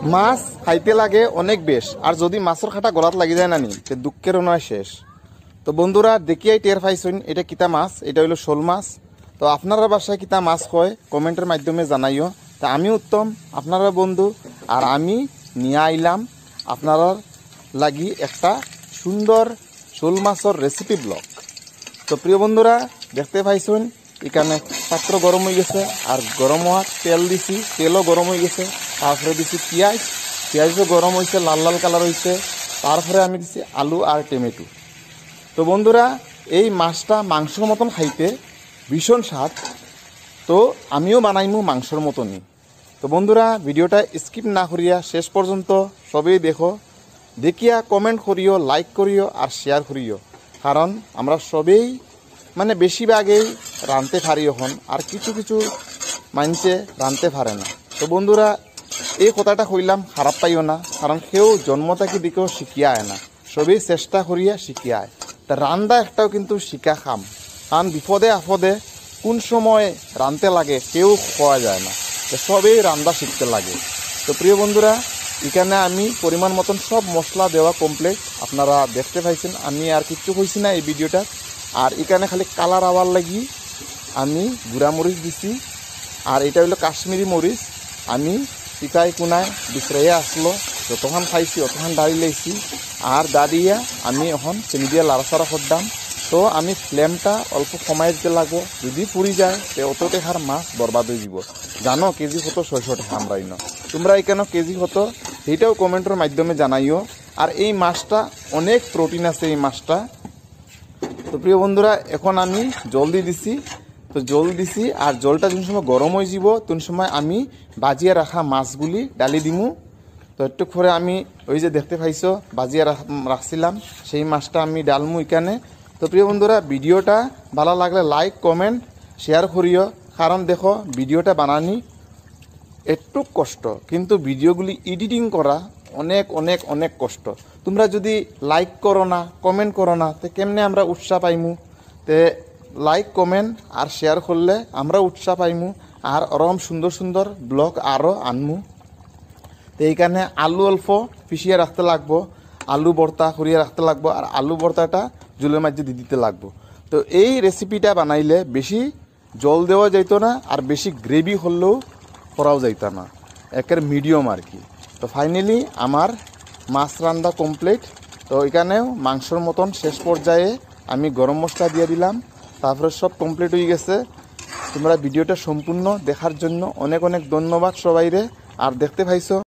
মাছ খাইতে লাগে অনেক বেশ, আর যদি মাছের খাটা গলাত লাগি যায় না নি তে দুঃখেরও নয় শেষ। তো বন্ধুরা দেখিয়াই টের পাইছেন এটা কিতা মাছ, এটা হইলো শোল মাছ। তো আপনারা বাসায় কিতা মাছ হয় কমেন্টের মাধ্যমে জানাইও। তা আমি উত্তম আপনারা বন্ধু, আর আমি নিয়ে আইলাম আপনারা লাগি একটা সুন্দর শোল মাছের রেসিপি ব্লগ। তো প্রিয় বন্ধুরা দেখতে পাইছেন এখানে পাত্র গরম হয়ে গেছে, আর গরম হওয়ার তেল দিছি, তেলও গরম হয়ে গেছে। তারপরে দিছি পেঁয়াজও গরম হয়েছে, লাল লাল কালার হয়েছে। তারপরে আমি দিছি আলু আর টমেটো। তো বন্ধুরা এই মাছটা মাংসর মতন খাইতে ভীষণ স্বাদ। তো আমিও বানাইমু মাংসর মতনই। তো বন্ধুরা ভিডিওটা স্কিপ না করিয়া শেষ পর্যন্ত সবই দেখো, দেখিয়া কমেন্ট করিও, লাইক করিও আর শেয়ার করিও। কারণ আমরা সবেই মানে বেশিরভাগেই রাঁধতে পারি এখন, আর কিছু কিছু মানুষে রাঁধতে পারে না। তো বন্ধুরা এই কথাটা কইলাম খারাপ পাইও না, কারণ কেউ জন্ম থেকে দিকেও শিখিয়া আয় না, সবই চেষ্টা করিয়া শিখিয়া আয়। তা রান্দা একটাও কিন্তু শিখা খাম, কারণ বিপদে আপদে কোন সময় রাঁধতে লাগে কেউ পাওয়া যায় না, তো সবেই রান্দা শিখতে লাগে। তো প্রিয় বন্ধুরা এখানে আমি পরিমাণ মতন সব মশলা দেওয়া কমপ্লিট, আপনারা দেখতে পাইছেন। আমি আর কিচ্ছু কইছি না এই ভিডিওটা। আর এখানে খালি কালার আওয়ার লাগি আমি গুঁড়া মরিচ দিছি, আর এটা হলো কাশ্মীরি মরিচ। আমি পিকাই কোনায় বিছরাইয়া আসলো, যতক্ষণ খাইছি অতক্ষণ দাঁড়ি লাইছি, আর দাঁড়িয়ে আমি এখন চিনি দিয়ে লাড়াচাড়া করতাম। তো আমি ফ্লেমটা অল্প কমাই দিতে লাগবো, যদি পুড়ি যায় তো অত টেকার মাছ বরবাদ হয়ে যাব। জানো কেজি হতো 600 টাকা আমরা ইনো, তোমরা এখানে কেজি হতো সেইটাও কমেন্টের মাধ্যমে জানাইও। আর এই মাছটা অনেক প্রোটিন আছে এই মাছটা। তো প্রিয় বন্ধুরা এখন আমি জল দিয়ে দিছি, তো জল দিছি, আর জলটা যখন সময় গরম হয়ে যাব তখন সময় আমি বাজিয়ে রাখা মাছগুলি ডালি দিমু। তো একটু করে আমি ওই যে দেখতে পাইছো বাজিয়ে রাখছিলাম সেই মাছটা আমি ডালমু এখানে। তো প্রিয় বন্ধুরা ভিডিওটা ভালো লাগলে লাইক কমেন্ট শেয়ার করিও, কারণ দেখো ভিডিওটা বানানি একটু কষ্ট, কিন্তু ভিডিওগুলি এডিটিং করা অনেক অনেক অনেক কষ্ট। তোমরা যদি লাইক করো না কমেন্ট করো না তো কেমনে আমরা উৎসাহ পাইমু? তে লাইক কমেন্ট আর শেয়ার করলে আমরা উৎসাহ পাইমু, আর ওরকম সুন্দর সুন্দর ব্লগ আরও আনমু। তো এইখানে আলু অল্প পিষিয়ে রাখতে লাগবো, আলু ভর্তা করিয়ে রাখতে লাগবো, আর আলু ভর্তাটা জলের মাঝে দিয়ে দিতে লাগবো। তো এই রেসিপিটা বানাইলে বেশি জল দেওয়া যাইতো না, আর বেশি গ্রেভি হলেও করাও যাইতো না, একের মিডিয়াম আর কি। তো ফাইনালি আমার মাছ রান্না কমপ্লিট। তো এখানেও মাংসর মতন শেষ পর্যায়ে আমি গরম মশলা দিয়ে দিলাম, তারপরে সব কমপ্লিট হয়ে গেছে। তোমরা ভিডিওটা সম্পূর্ণ দেখার জন্য অনেক অনেক ধন্যবাদ সবাইরে। আর দেখতে পাইছো